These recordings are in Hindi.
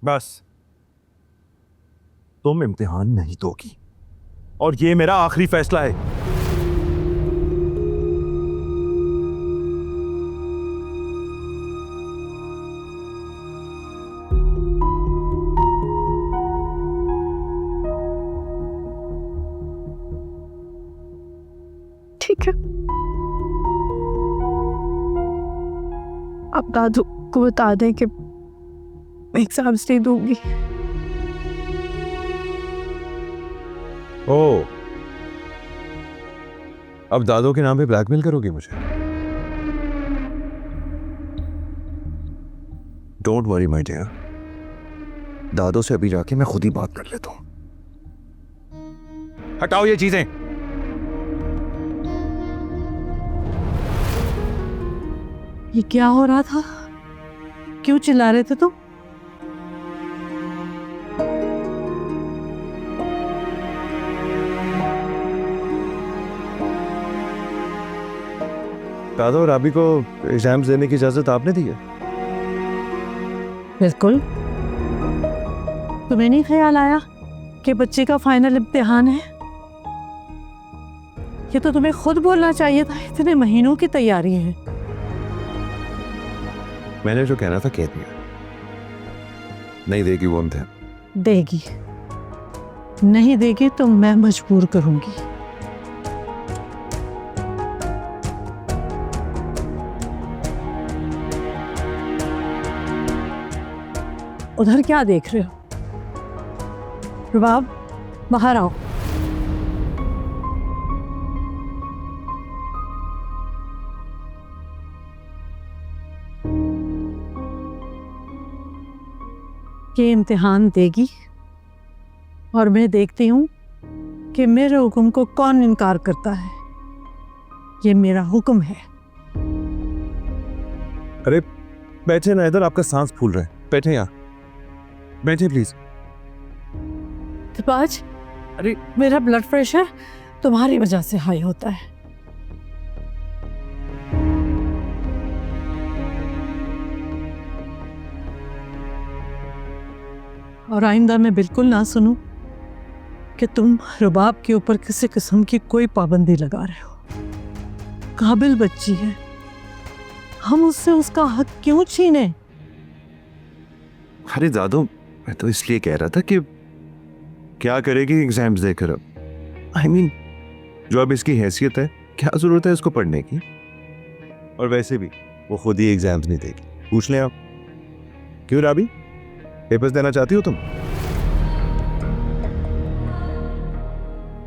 बस तुम इम्तिहान नहीं दोगी और ये मेरा आखिरी फैसला है। ठीक है, आप दादू को बता दें कि मैं एग्जाम्स नहीं दूंगी। ओ, अब दादू के नाम पे ब्लैकमेल करोगी मुझे? डोंट वरी माय डियर, दादू से अभी जाके मैं खुद ही बात कर लेता हूं। हटाओ ये चीजें। ये क्या हो रहा था? क्यों चिल्ला रहे थे तुम? दादा और राबी को एग्जाम्स देने की इजाजत आपने दी है? बिल्कुल। तुम्हें नहीं ख्याल आया कि बच्चे का फाइनल इम्तिहान है? ये तो तुम्हें खुद बोलना चाहिए था, इतने महीनों की तैयारी है। मैंने जो कहना था कह दिया। नहीं देगी वो इम्तिहान? देगी। नहीं देगी तो मैं मजबूर करूंगी। उधर क्या देख रहे हो? रुबाब, बाहर आओ। ये इम्तिहान देगी और मैं देखती हूं कि मेरे हुक्म को कौन इनकार करता है। ये मेरा हुक्म है। अरे बैठे ना, इधर आपका सांस फूल रहा है। बैठे यहाँ, बैठे प्लीज। दिलबाज, अरे मेरा ब्लड प्रेशर तुम्हारी वजह से हाई होता है। और आइंदा मैं बिल्कुल ना सुनूं कि तुम रुबाब के ऊपर किसी किस्म की कोई पाबंदी लगा रहे हो। काबिल बच्ची है, हम उससे उसका हक क्यों छीने? अरे दादू, मैं तो इसलिए कह रहा था कि क्या करेगी एग्जाम्स देकर अब। I mean, जो अब इसकी हैसियत है, क्या जरूरत है इसको पढ़ने की? और वैसे भी वो खुद ही एग्जाम्स नहीं देगी। पूछ लें आप। क्यों राबी, पेपर्स देना चाहती हो तुम?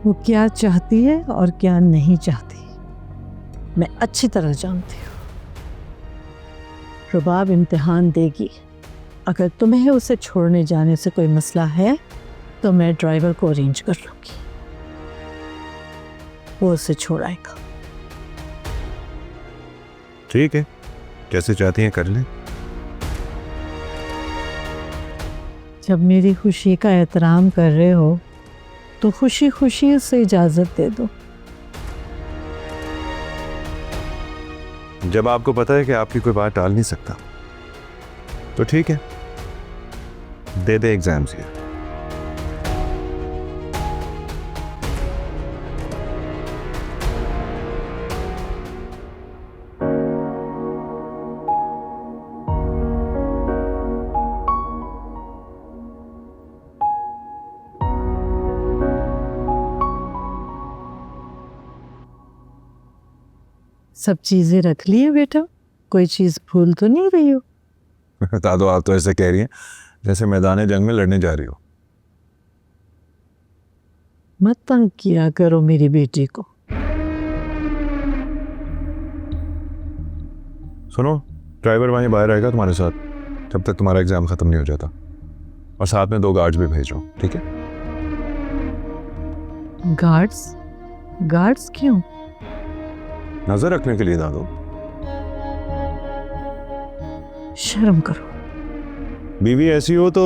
वो क्या चाहती है और क्या नहीं चाहती मैं अच्छी तरह जानती हूँ। रुबाब इम्तिहान देगी। अगर तुम्हें उसे छोड़ने जाने से कोई मसला है तो मैं ड्राइवर को अरेंज कर लूंगी, वो उसे छोड़ाएगा। ठीक है, जैसे चाहती हैं कर लें। जब मेरी खुशी का एहतराम कर रहे हो तो खुशी खुशी उसे इजाजत दे दो। जब आपको पता है कि आपकी कोई बात टाल नहीं सकता तो ठीक है, दे दे एग्जाम्स ये। सब चीजें रख ली है बेटा, कोई चीज भूल तो नहीं रही हो? दादू, आप तो ऐसे कह रही हैं जैसे मैदान जंग में लड़ने जा रही हो। मत तंग किया करो मेरी बेटी को। सुनो, ड्राइवर वहीं बाहर आएगा तुम्हारे साथ जब तक तुम्हारा एग्जाम खत्म नहीं हो जाता, और साथ में 2 गार्ड्स भी भेजो, ठीक है? गार्ड्स? गार्ड्स क्यों? नजर रखने के लिए दादू। शर्म करो। बीवी ऐसी हो तो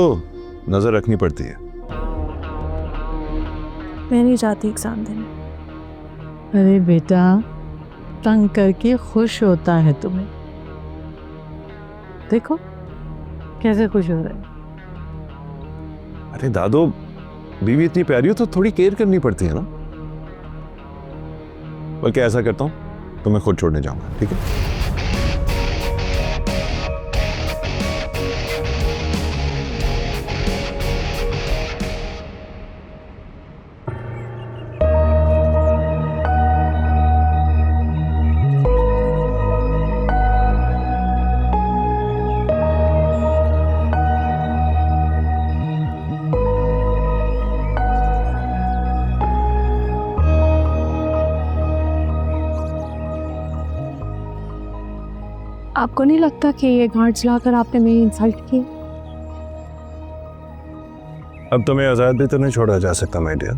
नजर रखनी पड़ती है। मैं नहीं चाहती एग्जाम देने। अरे बेटा, तंग करके खुश होता है तुम्हें। देखो कैसे खुश हो रहे हैं। अरे दादो, बीवी इतनी प्यारी हो तो थोड़ी केयर करनी पड़ती है ना। बल्कि ऐसा करता हूं तो मैं खुद छोड़ने जाऊंगा, ठीक है? आपको नहीं लगता कि ये गांठ चलाकर आपने मेरी इंसल्ट की? अब तुम्हें आजाद भी तो नहीं छोड़ा जा सकता माय डियर।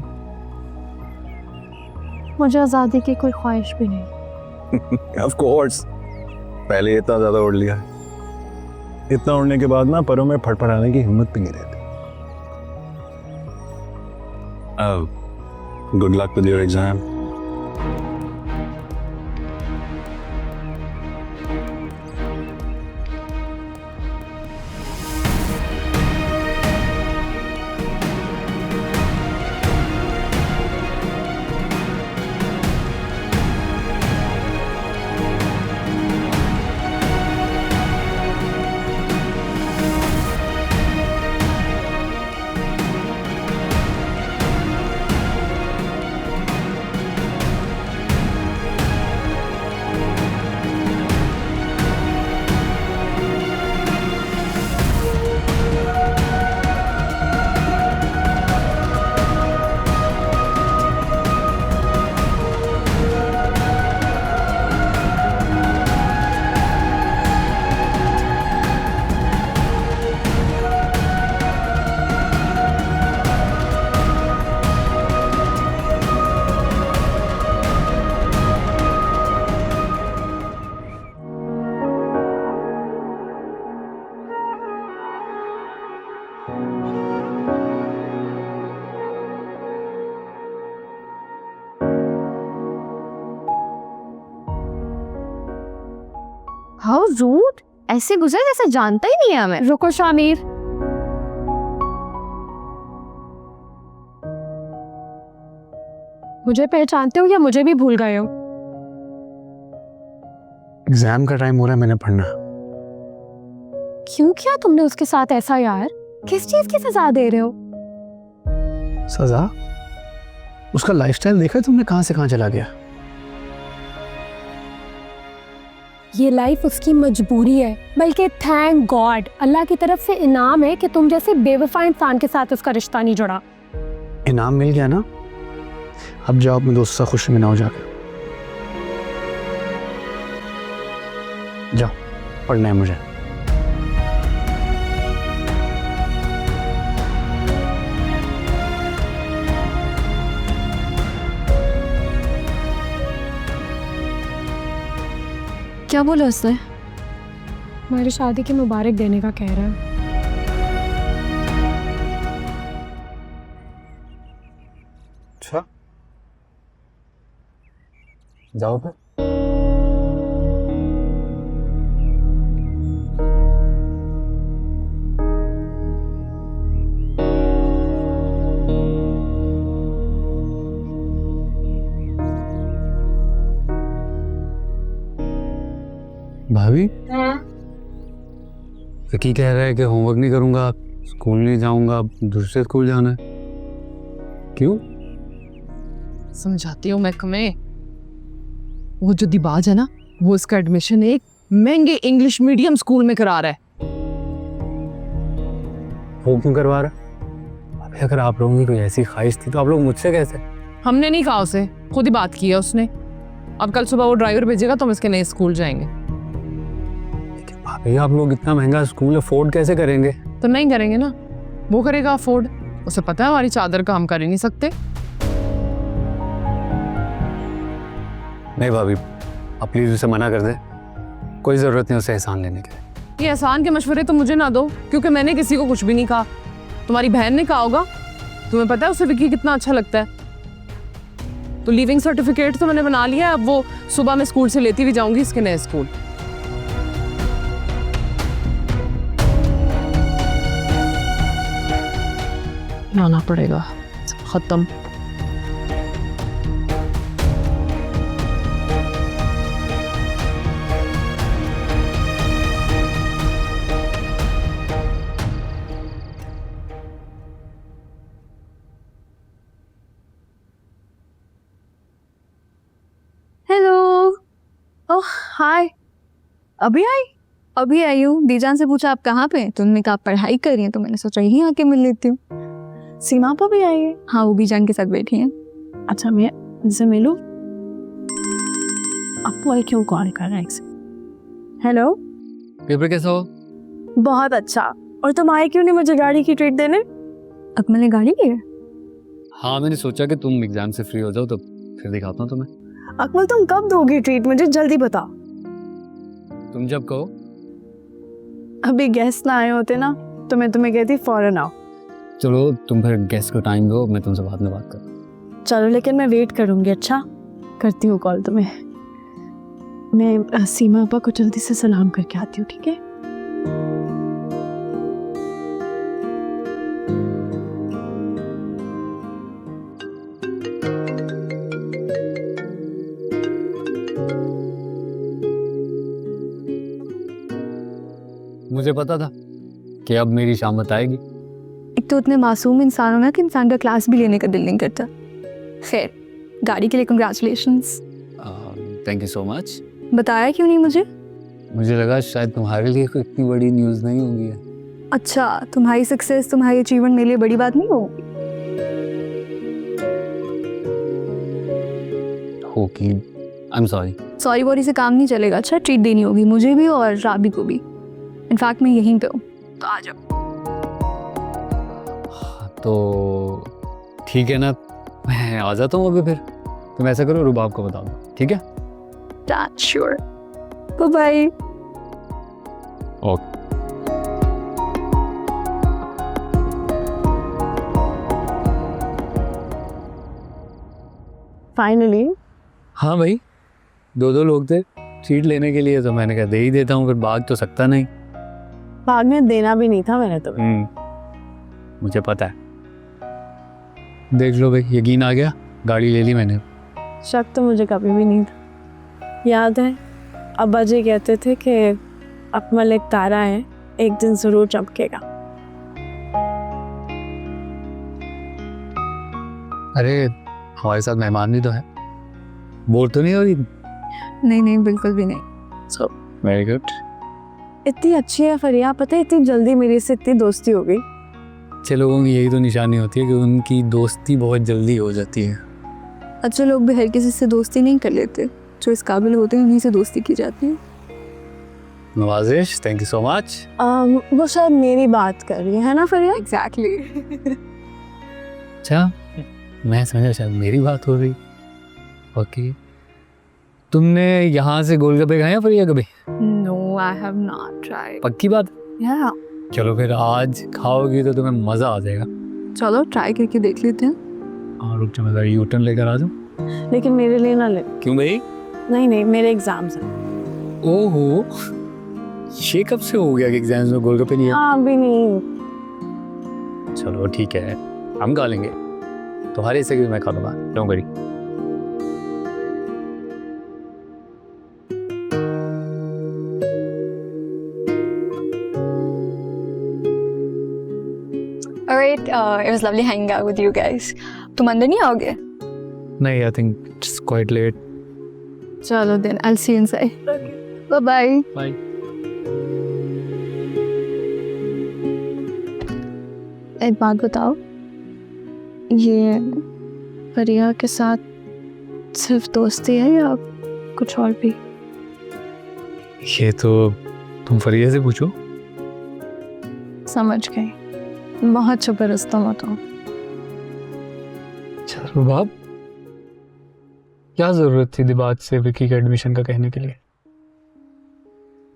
मुझे आज़ादी की कोई ख्वाहिश भी नहीं। ऑफ कोर्स, पहले इतना ज्यादा उड़ लिया है, इतना उड़ने के बाद ना परों में फड़फड़ाने की हिम्मत भी नहीं रहती। Good luck with your exam. How rude, ऐसे गुजरे जैसे जानता ही नहीं है हमें। रुको शामिर, मुझे पहचानते हो या मुझे भी भूल गए हो? एग्जाम का टाइम हो रहा है, मैंने पढ़ना। क्यों किया तुमने उसके साथ ऐसा यार? किस चीज की सजा दे रहे हो? सजा? उसका लाइफस्टाइल देखा है तुमने, कहां से कहां चला गया। ये लाइफ उसकी मजबूरी है, बल्कि थैंक गॉड अल्लाह की तरफ से इनाम है कि तुम जैसे बेवफा इंसान के साथ उसका रिश्ता नहीं जुड़ा। इनाम मिल गया ना, अब जाओ अपने दोस्त से खुशी मनाओ जाकर। जाओ, पढ़ना है मुझे। क्या बोला उसने? मेरी शादी की मुबारक देने का कह रहा है। अच्छा, जाओ फिर। भाभी, विकी कह रहा है कि होमवर्क नहीं करूंगा, स्कूल नहीं जाऊंगा, दूसरे स्कूल जाना है। क्यों? समझाती हूँ मैं तुम्हें। वो जो दिबाज है ना, वो इसका एडमिशन एक महंगे इंग्लिश मीडियम स्कूल में करा रहा है। वो क्यों करवा रहा? अबे अगर आप लोगों की कोई ऐसी ख्वाहिश थी तो आप लोग मुझसे कैसे? हमने नहीं कहा उसे, खुद ही बात की है उसने। अब कल सुबह वो ड्राइवर भेजेगा तो हम इसके नए स्कूल जाएंगे। भाभी आप लोग इतना महंगा स्कूल अफोर्ड कैसे करेंगे? तो नहीं करेंगे ना, वो करेगा अफोर्ड। उसे पता है हमारी चादर का हम कर ही नहीं सकते। नहीं भाभी, आप प्लीज उसे मना कर दे, कोई जरूरत नहीं उसे एहसान लेने की। ये एहसान के मशवरे तो मुझे ना दो, क्योंकि मैंने किसी को कुछ भी नहीं कहा। तुम्हारी बहन ने कहा होगा। तुम्हें पता है उसे विकी कितना अच्छा लगता है। तो लीविंग सर्टिफिकेट तो मैंने बना लिया है, अब वो सुबह मैं स्कूल से लेती भी जाऊंगी इसके नए स्कूल। लाना पड़ेगा। खत्म। हेलो। ओह हाय। अभी आई हूँ। दीजान से पूछा आप कहाँ पे हैं? तो उन्होंने कहा आप पढ़ाई कर रही हैं, तो मैंने सोचा यहीं आके मिल लेती हूँ। सीमा पर भी आई है? हाँ, वो बीजान के साथ बैठी हैं। अच्छा, मैं उनसे मिलूं? आपको क्यों कॉल कर रहा है? हेलो। पेपर कैसा हो? बहुत अच्छा। और तुम आए क्यों नहीं मुझे गाड़ी की ट्रीट देने? अकमल ने गाड़ी ली है? हाँ, मैंने सोचा कि तुम एग्जाम से फ्री हो जाओ तो फिर दिखाता हूँ तुम्हें। अकमल तुम कब दोगी ट्रीट मुझे? जल्दी बताओ। तुम जब कहो। अभी गेस्ट ना आए होते ना तो मैं तुम्हें कहती फौरन आओ। चलो तुम फिर गेस्ट को टाइम दो, मैं तुमसे बाद में बात करता। चलो, लेकिन मैं वेट करूंगी। अच्छा, करती हूँ कॉल तुम्हें। मैं सीमा आपा को जल्दी से सलाम करके आती हूँ, ठीक है? मुझे पता था कि अब मेरी शामत आएगी। एक तो उतने मासूम इंसान हो ना कि इंसान का क्लास भी लेने का दिल नहीं करता। खैर, गाड़ी के लिए congratulations. Thank you so much. बताया क्यों नहीं मुझे? मुझे लगा शायद तुम्हारे लिए कोई इतनी बड़ी न्यूज़ नहीं होगी है। अच्छा, तुम्हारी सक्सेस, तुम्हारी अचीवमेंट मेरे लिए बड़ी बात नहीं होगी? होगी। आई एम सॉरी। सॉरी वॉरी से काम नहीं चलेगा। अच्छा, ट्रीट देनी होगी मुझे भी और राबी को भी। इनफैक्ट मैं यहीं पे हूँ, तो आ जाओ। तो ठीक है ना, मैं आ जाता हूँ अभी। फिर तुम ऐसा करो, रुबाब को बता दो, ठीक है? श्योर। बाय। ओके। फाइनली। हाँ भाई, दो लोग थे ट्रीट लेने के लिए, तो मैंने कहा दे ही देता हूँ, फिर भाग तो सकता नहीं। बाद में देना भी नहीं था मैंने तुम्हें। मुझे पता है। देख लो भाई, यकीन आ गया, गाड़ी ले ली मैंने। शक तो मुझे कभी भी नहीं था। याद है अब्बा जी कहते थे कि अकमल एक तारा है, एक दिन जरूर चमकेगा। अरे हमारे साथ मेहमान भी तो है, बोर तो नहीं हो रही? नहीं नहीं, बिल्कुल भी नहीं। So very good. इतनी अच्छी है फरिया, पता है इतनी जल्दी मेरी से इतनी दोस्ती हो गई। अच्छे लोगों की यही तो निशानी होती है कि उनकी दोस्ती बहुत जल्दी हो जाती है। अच्छे लोग भी हर किसी से दोस्ती नहीं कर लेते, जो इस काबिल होते हैं उन्हीं से दोस्ती की जाती है। नवाजिश, थैंक यू सो मच। वो शायद मेरी बात कर रही है ना फरिया? एग्जैक्टली। अच्छा, मैं समझा शायद मेरी बात हो रही। ओके। तुमने यहाँ से गोलगप्पे खाए हैं फिर कभी? No, I have not tried. पक्की बात? या चलो फिर आज खाओगी तो तुम्हें मज़ा आ जाएगा। चलो ट्राई करके देख लेते हैं। हाँ रुक जा, मैं यू टर्न लेकर आ जाऊँ। लेकिन मेरे लिए ना ले। क्यों भाई? नहीं, मेरे एग्जाम्स हैं। ओहो, ये कब से हो गया कि एग्जाम्स में गोलगप्पे नहीं है? हाँ, अभी नहीं। चलो ठीक है, हम खा लेंगे। तुम्हारे हिस्से की भी मैं खा लूँगा, don't worry. Alright, it was lovely hanging out with you guys. तुम अंदर नहीं आओगे? नहीं, I think it's quite late. चलो then, I'll see you inside. Bye bye. Bye. एक बात बताओ, ये फरिया के साथ सिर्फ दोस्ती है या कुछ और भी? ये तो तुम फरिया से पूछो। समझ गई, बहुत जबरदस्त मत हो। चलो बाब, क्या जरूरत थी दिबाज से विकी के एडमिशन का कहने के लिए?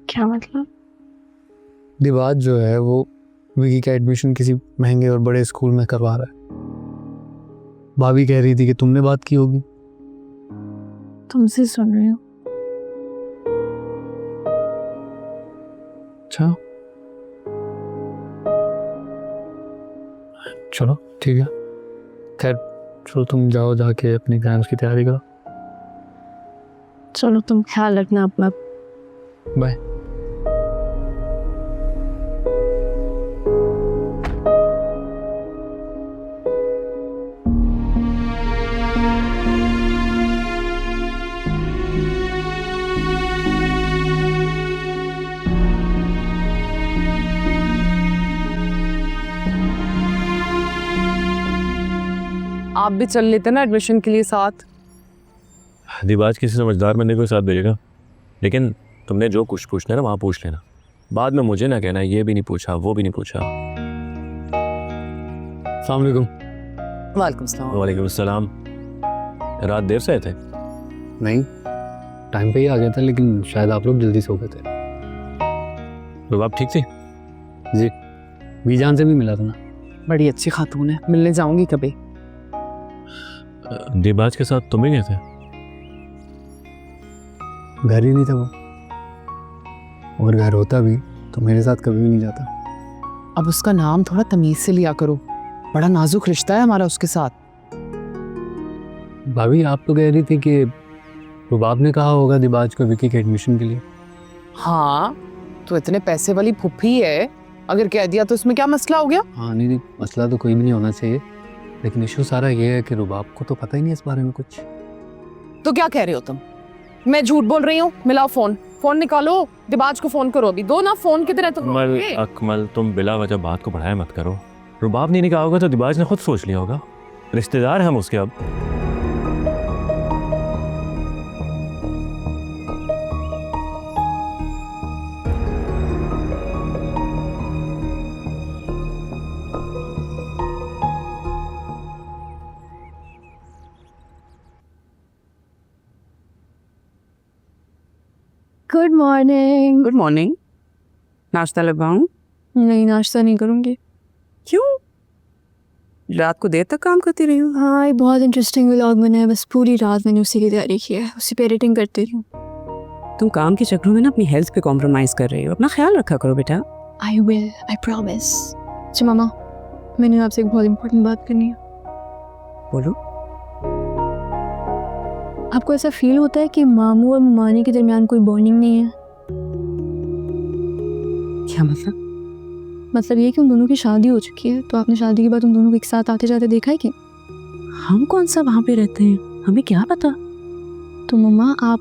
क्या मतलब? दिबाज जो है वो विकी का एडमिशन किसी महंगे और बड़े स्कूल में करवा रहा है। भाभी कह रही थी कि तुमने बात की होगी। तुमसे सुन रही हूँ। अच्छा, चलो ठीक है, खैर चलो तुम जाओ, जाके अपने एग्जाम्स की तैयारी करो। चलो तुम ख्याल रखना अपना। बाय। आप भी चल लेते ना एडमिशन के लिए साथ। दिबाज किसी समझदार बंदे को साथ भेजेगा, लेकिन तुमने जो कुछ पूछना है ना वहाँ पूछ लेना, बाद में मुझे ना कहना ये भी नहीं पूछा वो भी नहीं पूछा। अस्सलाम वालेकुम। वालेकुम सलाम। वालेकुम अस्सलाम। रात देर से आए थे? नहीं, टाइम पे ही आ गया था, लेकिन शायद आप लोग जल्दी सो गए थे। तो आप ठीक थी? जी, बीजान से भी मिला था ना। बड़ी अच्छी खातून है, मिलने जाऊंगी कभी। दिबाज के साथ तुम भी गए थे? घर ही नहीं था वो, और घर होता भी तो मेरे साथ कभी भी नहीं जाता। अब उसका नाम थोड़ा तमीज से लिया करो, बड़ा नाजुक रिश्ता है हमारा उसके साथ। भाभी आप तो कह रही थी कि रुबाब ने कहा होगा दिबाज को विकी के एडमिशन के लिए। हाँ, तो इतने पैसे वाली फुफ्फी है, अगर कह दिया तो इसमें क्या मसला हो गया? हाँ नहीं, मसला तो कोई भी नहीं होना चाहिए, लेकिन इशू सारा ये है कि रुबाब को तो पता ही नहीं इस बारे में कुछ। तो क्या कह रहे हो तुम? मैं झूठ बोल रही हूँ? मिलाओ फोन, फोन निकालो, दिबाज को फोन करो अभी। दो ना फोन किधर है अकमल, अकमल तुम बिला वजह बात को बढ़ाया मत करो। रुबाब ने नहीं कहा होगा तो दिबाज ने खुद सोच लिया होगा, रिश्तेदार हैं हम उसके। अब गुड मॉर्निंग। Good morning. नाश्ता लगवाऊं? नहीं, नाश्ता नहीं करूँगी। क्यों? रात को देर तक काम करती रही हूँ। हाँ, एक बहुत इंटरेस्टिंग व्लॉग बना है, बस पूरी रात मैंने उसी की तैयारी की है, उसी पे एडिटिंग करती रही हूँ। तुम काम के चक्रों में ना अपनी हेल्थ पे कॉम्प्रोमाइज कर रही हो, अपना ख्याल रखा करो बेटा। I will, I promise. अच्छा मामा, मैंने आपसे एक बहुत इंपॉर्टेंट बात करनी है। बोलो। आपको ऐसा फील होता है कि मामू और मानी के दरमियान कोई बॉन्डिंग नहीं है? क्या मतलब? मतलब ये कि उन दोनों की शादी हो चुकी है, तो आपने शादी के बाद उन दोनों को एक साथ आते जाते देखा है क्या? हम कौन सा वहाँ पे रहते हैं, हमें क्या पता। तो मम्मा आप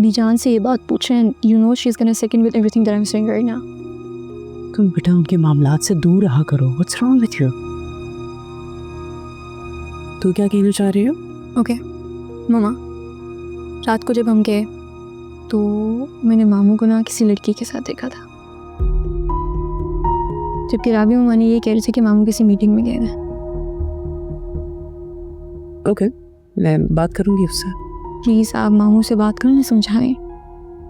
बीजान से ये बात पूछें, you know she is gonna second with everything that I am saying right now. तुम बेटा उनके मामलात से दूर रहा करो। What's wrong with you? तू क्या कहना चाह रही हो? ओके मम्मा, रात को जब हम गए तो मैंने मामू को ना किसी लड़की के साथ देखा था, जबकि राबी मम्मा ने ये कह रही थी कि मामू किसी मीटिंग में गए हैं। ओके, मैं बात करूँगी उससे। प्लीज़ आप मामू से बात करें, समझाएं।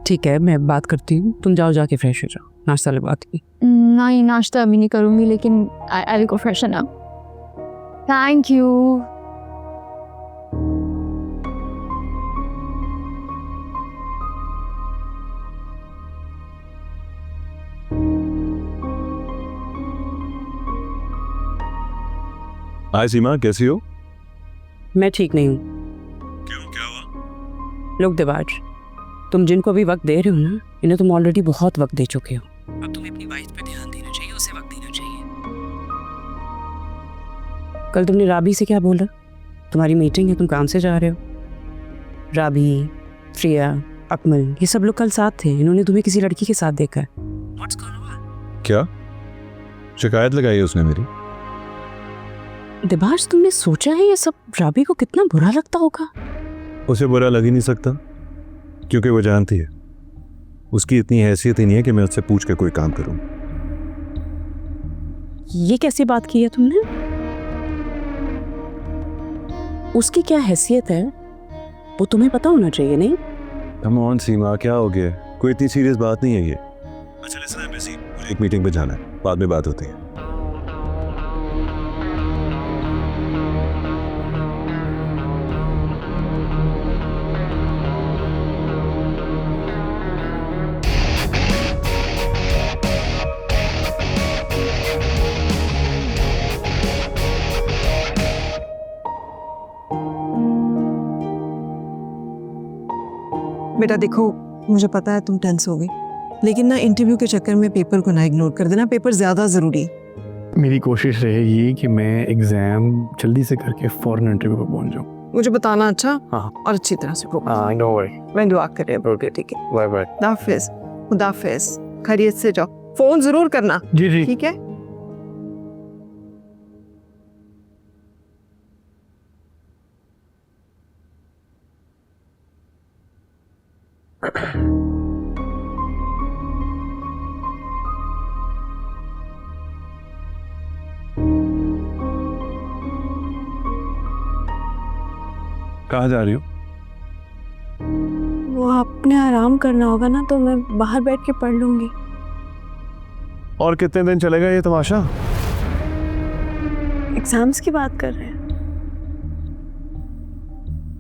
ठीक है, मैं बात करती हूँ, तुम जाओ जाके फ्रेश हो जाओ, नाश्ता लगवाती। नहीं, नाश्ता अभी नहीं करूँगी, लेकिन I will go freshen up. Thank you. हाय सीमा, कैसी हो? मैं ठीक नहीं हूँ। क्यों, क्या हुआ? लोग दिबाज, तुम जिनको अभी वक्त दे रहे हो ना, इन्हें तुम ऑलरेडी बहुत वक्त दे चुके हो। अब तुम्हें अपनी वाइफ पे ध्यान देना चाहिए, उसे वक्त देना चाहिए। कल तुमने राबी से क्या बोला? तुम्हारी मीटिंग है, तुम काम से जा रहे हो। राबी, प्रिया, अकमल, ये सब लोग कल साथ थे, इन्होंने तुम्हें किसी लड़की के साथ देखा है। What's going on? क्या शिकायत लगाई है उसने मेरी? दिबाज, तुमने सोचा है ये सब राबी को कितना बुरा लगता होगा? उसे बुरा लग ही नहीं सकता, क्योंकि वो जानती है उसकी इतनी हैसियत ही नहीं है कि मैं उससे पूछ के कोई काम करूं। ये कैसी बात की है तुमने? उसकी क्या हैसियत है वो तुम्हें पता होना चाहिए, नहीं? कम ऑन सीमा, क्या हो गया? कोई इतनी सीरियस बात नहीं है ये। अच्छा लिसन, आई एम बिजी, मुझे एक मीटिंग पे जाना है, बाद में बात होती है। बेटा देखो, मुझे पता है तुम टेंस हो गई, लेकिन ना इंटरव्यू के चक्कर में पेपर को ना इग्नोर कर देना, पेपर ज़्यादा ज़रूरी है। मेरी कोशिश रहेगी कि मैं एग्ज़ाम जल्दी से करके फ़ौरन इंटरव्यू पर पहुंच जाऊँ। मुझे बताना अच्छा हाँ। और अच्छी तरह से प्रोग्राम। हाँ, नो वरी। मैं दुआ कर रही हूँ, ठीक है। Bye bye. खुदाफिज, खुदाफिज, खैरियत से जाओ, फोन जरूर करना, जी जी। ठीक है? कहाँ जा रही हो? वो आपने आराम करना होगा ना, तो मैं बाहर बैठ के पढ़ लूंगी। और कितने दिन चलेगा ये तमाशा? एग्जाम्स की बात कर रहे हैं?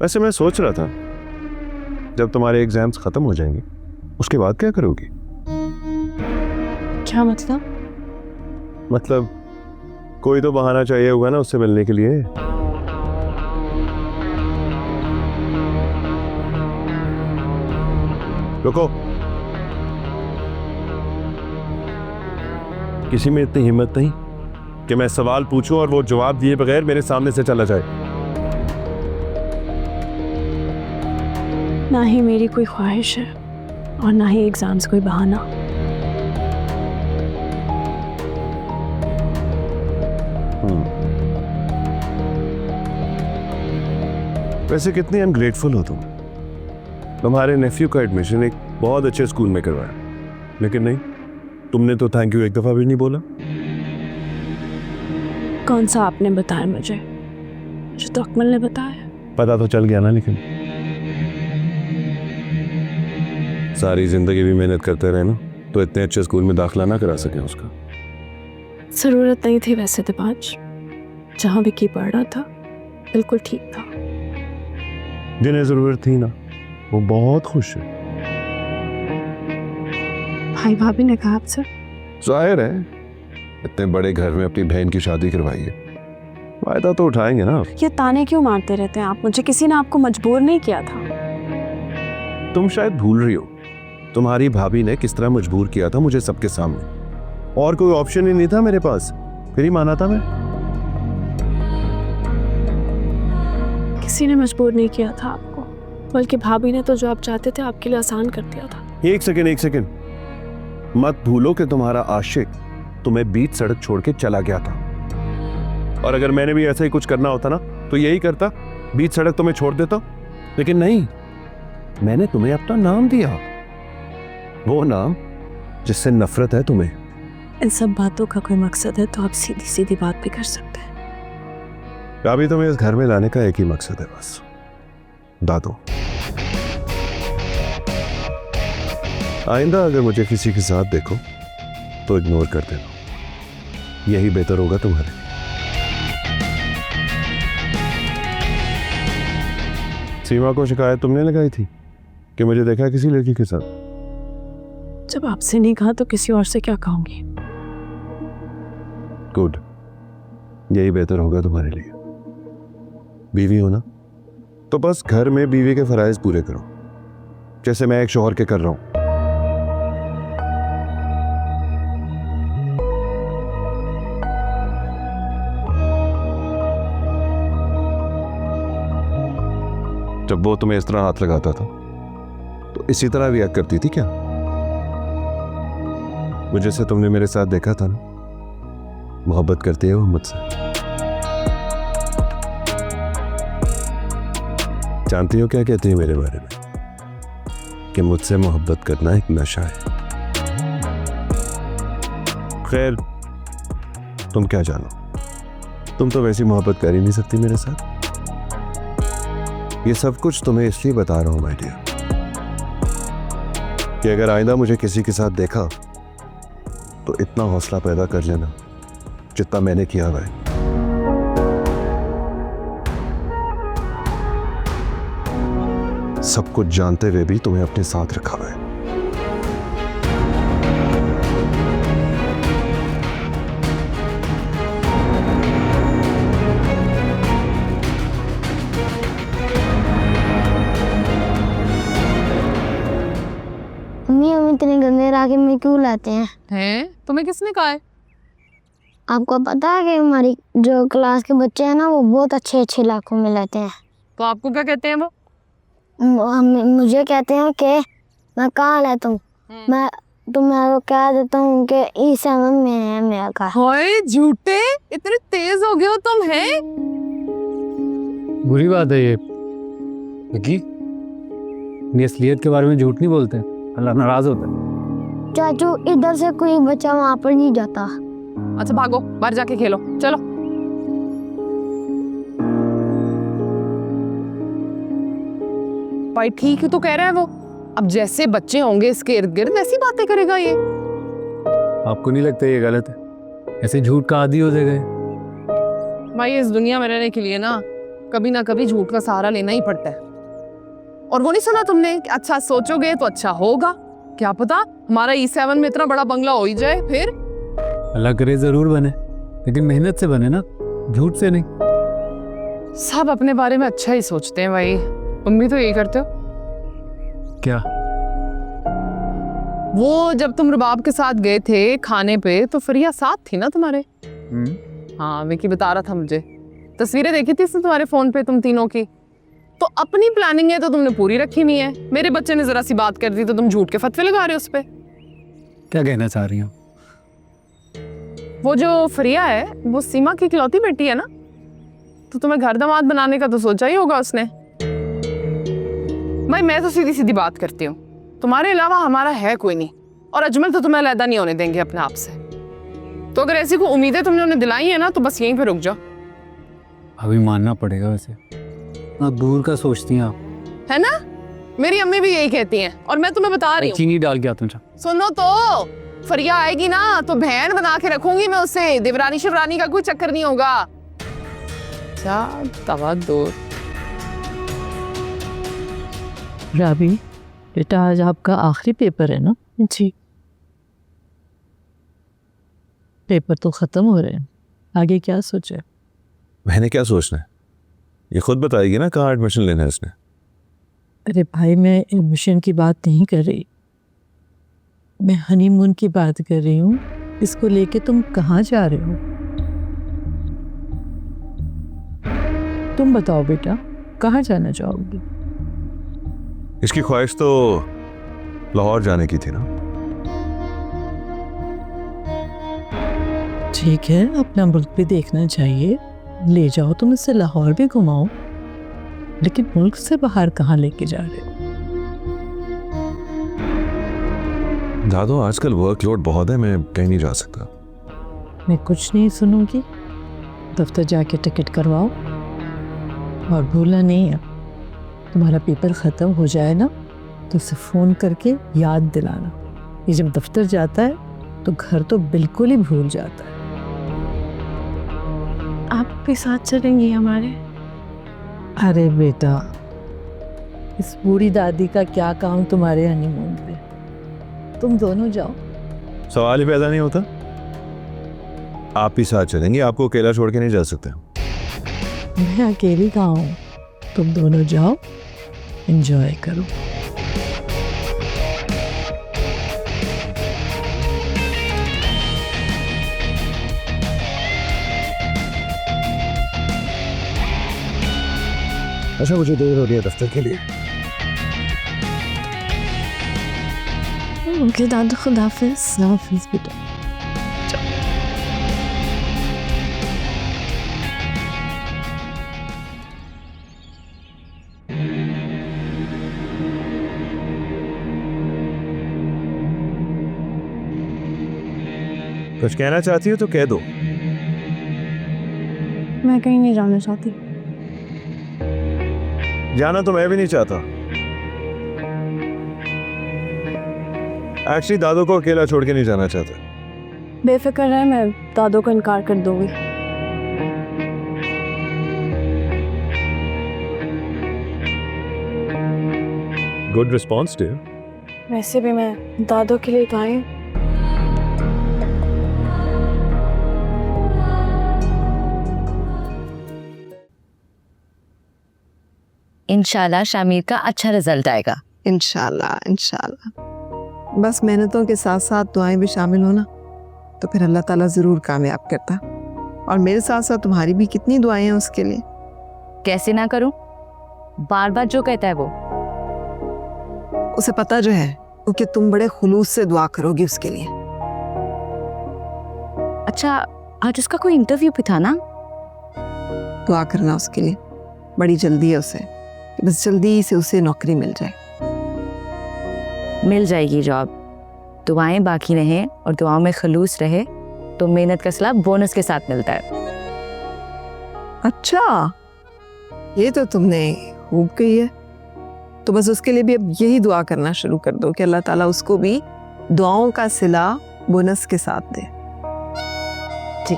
वैसे मैं सोच रहा था जब तुम्हारे एग्जाम्स खत्म हो जाएंगे उसके बाद क्या करोगी? क्या मतलब? मतलब कोई तो बहाना चाहिए होगा ना उससे मिलने के लिए। रुको, किसी में इतनी हिम्मत नहीं कि मैं सवाल पूछूं और वो जवाब दिए बगैर मेरे सामने से चला जाए। ना ही मेरी कोई ख्वाहिश है और ना ही एग्जाम्स कोई बहाना। वैसे कितनी अनग्रेटफुल हो तुम। तुम्हारे नेफ्यू का एडमिशन एक बहुत अच्छे स्कूल में करवाया, लेकिन नहीं, तुमने तो थैंक यू एक दफा भी नहीं बोला। कौन सा आपने बताया मुझे तो अकमल ने बताया। पता तो चल गया ना, लेकिन सारी जिंदगी भी मेहनत करते रहे ना तो इतने अच्छे स्कूल में दाखिला ना करा सके उसका। ज़रूरत नहीं थी वैसे दिबाज, जहाँ विक्की पढ़ रहा था बिल्कुल ठीक था। जिन्हें जरूरत थी ना वो बहुत खुश है। भाई भाभी ने कहा आपसे? जाहिर है, इतने बड़े घर में अपनी बहन की शादी करवाई है, फायदा तो उठाएंगे ना। ये ताने क्यों मारते रहते हैं आप मुझे? किसी ने आपको मजबूर नहीं किया था। तुम शायद भूल रही हो तुम्हारी भाभी ने किस तरह मजबूर किया था मुझे सबके सामने। और कोई ऑप्शन ही नहीं था मेरे पास, फिर ही माना था मैं। किसी ने मजबूर नहीं किया था आपको, बल्कि भाभी ने तो जो आप चाहते थे आपके लिए आसान कर दिया था। एक सेकंड, मत भूलो कि तुम्हारा आशिक तुम्हें बीच सड़क छोड़ के चला गया था, और अगर मैंने भी ऐसा ही कुछ करना होता ना तो यही करता, बीच सड़क तुम्हें छोड़ देता। लेकिन नहीं, मैंने तुम्हें अपना नाम दिया, वो नाम जिससे नफरत है तुम्हें। इन सब बातों का कोई मकसद है तो आप सीधी सीधी बात भी कर सकते हैं। अभी तुम्हें इस घर में लाने का एक ही मकसद है, बस दादू। आइंदा अगर मुझे किसी के साथ देखो तो इग्नोर कर देना, यही बेहतर होगा तुम्हारे लिए। सीमा को शिकायत तुमने लगाई थी कि मुझे देखा है किसी लड़की के साथ। जब आपसे नहीं कहा तो किसी और से क्या कहूंगी? गुड, यही बेहतर होगा तुम्हारे लिए। बीवी हो ना, तो बस घर में बीवी के फराइज पूरे करो, जैसे मैं एक शौहर के कर रहा हूं। जब वो तुम्हें इस तरह हाथ लगाता था तो इसी तरह रिएक्ट करती थी क्या? वो जैसे तुमने मेरे साथ देखा था ना, मोहब्बत करती है वो मुझसे। जानती हो क्या कहती है मेरे बारे में? कि मुझसे मोहब्बत करना एक नशा है। खैर, तुम क्या जानो, तुम तो वैसी मोहब्बत कर ही नहीं सकती मेरे साथ। ये सब कुछ तुम्हें इसलिए बता रहा हूं माय डियर, कि अगर आइंदा मुझे किसी के साथ देखा तो इतना हौसला पैदा कर लेना जितना मैंने किया हुआ है। सब कुछ जानते हुए भी तुम्हें अपने साथ रखा हुआ है। पटाखे में क्यों लाते हैं? हैं? तुम्हें किसने कहा है? आपको पता है कि हमारी जो क्लास के बच्चे हैं ना वो बहुत अच्छे अच्छे इलाकों में लाते हैं। तो आपको क्या कहते हैं वो? मुझे कहते हैं कि मैं कहाँ लाता हूँ, मैं तुम्हें कह देता हूँ कि E7 में है मेरा घर। हाय झूठे, इतने तेज हो गए हो तुम, हैं? बुरी बात है ये विकी, अपनी असलियत के बारे में झूठ नहीं बोलते, अल्लाह नाराज होता है। चाचू इधर से कोई बच्चा वहाँ पर नहीं जाता। अच्छा भागो, बाहर जाके खेलो, चलो। भाई ठीक ही तो कह रहा है वो, अब जैसे बच्चे होंगे इसके इर्द गिर्द वैसी बातें करेगा ये। आपको नहीं लगता ये गलत है? ऐसे झूठ का आदी हो गए। भाई इस दुनिया में रहने के लिए ना कभी झूठ का सहारा लेना ही पड़ता है। और वो नहीं सुना तुमने कि अच्छा सोचोगे तो अच्छा होगा? क्या पता हमारा E7 में इतना बड़ा बंगला हो ही जाए फिर। अल्लाह करे जरूर बने, लेकिन मेहनत से बने ना, झूठ से नहीं। सब अपने बारे में अच्छा ही सोचते हैं भाई, तुम भी तो यही करते हो। क्या? वो जब तुम रुबाब के साथ गए थे खाने पे तो फरिया साथ थी ना तुम्हारे? हाँ विकी बता रहा था मुझे, तस्वीरें देखी थी इसने तुम्हारे फोन पे तुम तीनों की। तो अपनी प्लानिंग है तो तुमने पूरी रखी नहीं है, मेरे बच्चे ने जरा सी बात कर दी तो तुम झूठ के फतवे लगा रहे हो उस पे। क्या कहना चाह रही हो? वो जो फरिया है वो सीमा की इकलौती बेटी है ना, तो तुम्हें घर दामाद बनाने का तो सोचा ही होगा उसने। भाई मैं तो सीधी सीधी बात करती हूँ, तुम्हारे अलावा हमारा है कोई नहीं, और अजमल तो तुम्हें अलहदा नहीं होने देंगे अपने आप से। तो अगर ऐसी कोई उम्मीदें तुमने उन्हें दिलाई है ना तो बस यहीं पे रुक जाओ। अभी मानना पड़ेगा, वैसे ना दूर का सोचती हैं आप, है ना? मेरी अम्मी भी यही कहती हैं और मैं तुम्हें बता रही हूँ। चीनी डाल के आता हूँ। सुनो तो, फरिया आएगी ना तो बहन बना के रखूंगी मैं उसे, देवरानी शिवरानी का कोई चक्कर नहीं होगा। क्या तवा दो। राबी बेटा, आज आपका आखिरी पेपर है ना? जी। पेपर तो ख़त्म हो रहे हैं, आगे क्या सोचे? मैंने क्या सोचना है, ये खुद बताएगी ना कहाँ एडमिशन लेना है इसने। अरे भाई मैं एडमिशन की बात नहीं कर रही, मैं हनीमून की बात कर रही हूँ। इसको लेके तुम कहाँ जा रहे हो? तुम बताओ बेटा, कहाँ जाना चाहोगी? इसकी ख्वाहिश तो लाहौर जाने की थी ना। ठीक है, अपना मुल्क भी देखना चाहिए, ले जाओ तुम इससे, लाहौर भी घुमाओ, लेकिन मुल्क से बाहर कहाँ लेके जा रहे हो? दादो आजकल वर्कलोड बहुत है, मैं कहीं नहीं जा सकता। मैं कुछ नहीं सुनूंगी, दफ्तर जाके टिकट करवाओ, और भूलना नहीं है तुम्हारा पेपर ख़त्म हो जाए ना तो उसे फ़ोन करके याद दिलाना। ये जब दफ्तर जाता है तो घर तो बिल्कुल ही भूल जाता है। आप भी साथ चलेंगी हमारे? अरे बेटा, इस बूढ़ी दादी का क्या काम तुम्हारे हनीमून पे, तुम दोनों जाओ। सवाल ही पैदा नहीं होता। आप भी साथ चलेंगे, आपको अकेला छोड़ के नहीं जा सकते। मैं अकेली कहाँ हूँ, तुम दोनों जाओ, एंजॉय करो। अच्छा मुझे देर हो रही है दफ्तर के लिए। ओके दादू, खुदाफिज। हाफिज़ बेटा। कुछ कहना चाहती हो तो कह दो। मैं कहीं नहीं जाना चाहती। जाना तो मैं भी नहीं चाहता। एक्चुअली दादो को अकेला छोड़ के नहीं जाना चाहता। बेफिक्र है, मैं दादू को इनकार कर दूंगी। Good response dear. वैसे भी मैं दादू के लिए तो आई हूँ। इंशाल्लाह शामिर का अच्छा रिजल्ट आएगा। इंशाल्लाह इंशाल्लाह। बस मेहनतों के साथ साथ दुआएं भी शामिल हो ना, तो फिर अल्लाह ताला ज़रूर कामयाब करता। और मेरे साथ साथ तुम्हारी भी कितनी दुआएं हैं उसके लिए। कैसे ना करूं, बार बार जो कहता है वो। उसे पता जो है क्योंकि तुम बड़े खुलूस से दुआ करोगी उसके लिए। अच्छा, आज उसका कोई इंटरव्यू भी था ना? दुआ करना उसके लिए, बड़ी जल्दी है उसे, बस जल्दी से उसे नौकरी मिल जाए। मिल जाएगी जॉब, दुआएं बाकी रहें और दुआओं में खलूस रहे तो मेहनत का सलाह बोनस के साथ मिलता है। अच्छा, ये तो तुमने खूब कही है। तो बस उसके लिए भी अब यही दुआ करना शुरू कर दो कि अल्लाह ताला उसको भी दुआओं का सिला बोनस के साथ दे। जी।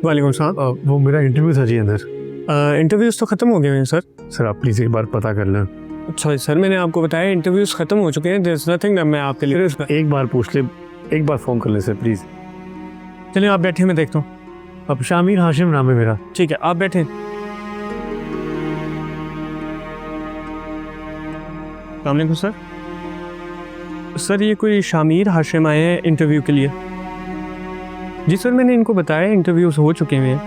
वालेकुम सलाम। वो मेरा इंटरव्यू था जी अंदर। इंटरव्यूज़ तो ख़त्म हो गए हैं सर। सर आप प्लीज़ एक बार पता कर लें। अच्छा सर, मैंने आपको बताया इंटरव्यूज़ ख़त्म हो चुके हैं। देयर इज़ नथिंग मैं आपके लिए। एक बार पूछ ले, एक बार फ़ोन कर ले सर प्लीज़। चलिए आप बैठे, मैं देखता हूँ। अब शामिर हाशिम नाम है मेरा। ठीक है, आप बैठे। वालेकुम सर। सर ये कोई शामिर हाशिम आए हैं इंटरव्यू के लिए। जी सर, मैंने इनको बताया इंटरव्यूज़ हो चुके हैं।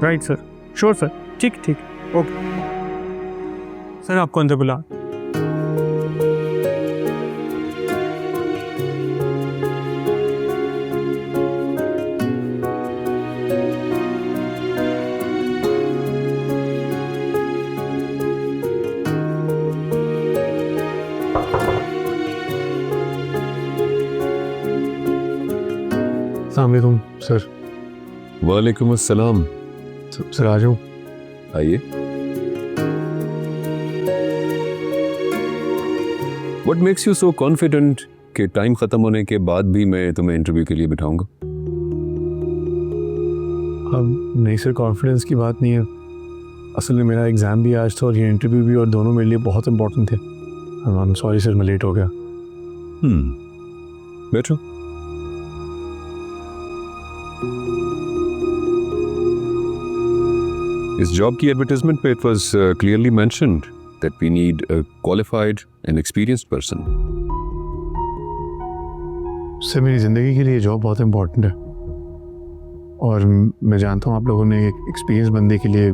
राइट सर, श्योर सर, ठीक ठीक, ओके सर, आपको अंदर बुला। अस्सलाम सर। वालेकुम अस्सलाम। सर आ जाऊँ? आइए। What makes you so confident कि टाइम ख़त्म होने के बाद भी मैं तुम्हें इंटरव्यू के लिए बिठाऊंगा? अब नहीं सर, कॉन्फिडेंस की बात नहीं है। असल में मेरा एग्ज़ाम भी आज था और ये इंटरव्यू भी, और दोनों मेरे लिए बहुत इंपॉर्टेंट थे। आई एम सॉरी सर, मैं लेट हो गया। बैठो। इस जॉब की एडवर्टाइजमेंट पे it was clearly mentioned that we need a qualified and experienced person. Sir मेरी ज़िंदगी के लिए जॉब बहुत इम्पोर्टेंट है, और मैं जानता हूँ आप लोगों ने एक एक्सपीरियंस बंदे के लिए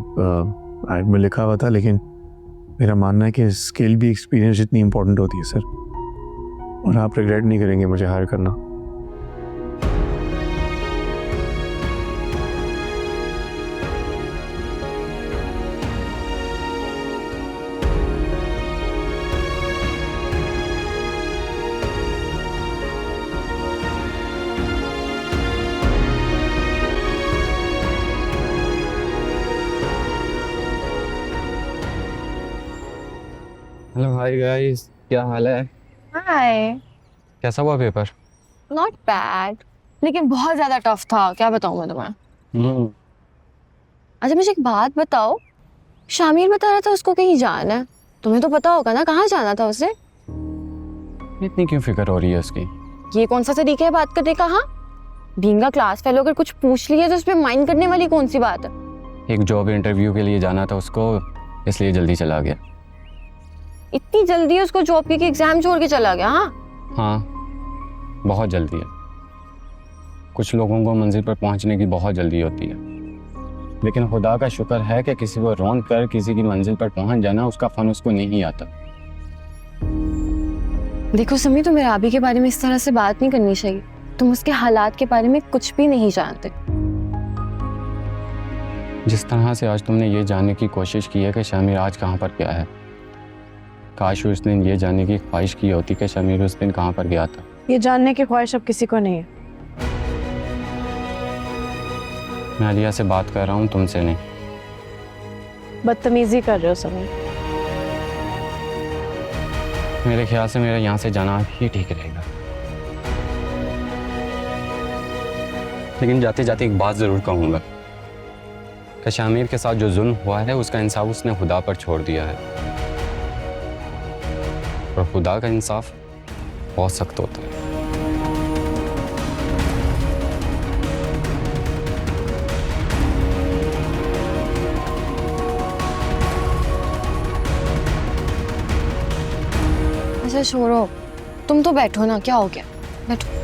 ऐड में लिखा हुआ था, लेकिन मेरा मानना है कि स्किल भी एक्सपीरियंस जितनी इम्पोर्टेंट होती है सर, और आप रिग्रेट नहीं करेंगे मुझे हायर करना। हेलो हाय गाइस, क्या हाल है? हाय। कैसा हुआ पेपर? नॉट बैड, लेकिन बहुत ज़्यादा टफ था। क्या बताऊँ मैं तुम्हें। अच्छा मुझे एक बात बताओ, शामिर बता रहा था उसको कहीं जाना है, तुम्हें तो पता होगा ना कहाँ जाना था उसे? इतनी क्यों फिक्र हो रही है उसकी? ये कौन सा तरीका है बात करने का? हाँ, बीइंग अ क्लास फेलो अगर कुछ पूछ लिया तो उस पर माइंड करने वाली कौन सी बात है? एक जॉब इंटरव्यू के लिए जाना था उसको, इसलिए जल्दी चला गया। इतनी जल्दी उसको जॉब की एग्जाम छोड़ के चला गया? हाँ, बहुत जल्दी है। कुछ लोगों को मंजिल पर पहुंचने की बहुत जल्दी होती है, लेकिन खुदा का शुक्र है कि किसी को रौंद कर किसी की मंजिल पर पहुंच जाना, उसका फन उसको नहीं आता। देखो समी, तुम्हें राबी के बारे में इस तरह से बात नहीं करनी चाहिए। तुम उसके हालात के बारे में कुछ भी नहीं जानते। जिस तरह से आज तुमने ये जानने की कोशिश की है कि शामिर आज कहाँ पर गया है, काश उस दिन ये जानने की ख्वाहिश की होती कि शामिर उस दिन कहाँ पर गया था। ये जानने की ख्वाहिश अब किसी को नहीं है। मैं आलिया से बात कर रहा हूँ, तुमसे नहीं। बदतमीजी कर रहे हो समी। मेरे ख्याल से मेरा यहाँ से जाना ही ठीक रहेगा। लेकिन जाते जाते एक बात ज़रूर कहूँगा, कि शामिर के साथ जो जुल्म हुआ है उसका इंसाफ उसने खुदा पर छोड़ दिया है, और खुदा का इंसाफ बहुत सख्त होता है। अच्छा छोड़ो, तुम तो बैठो ना, क्या हो गया, बैठो।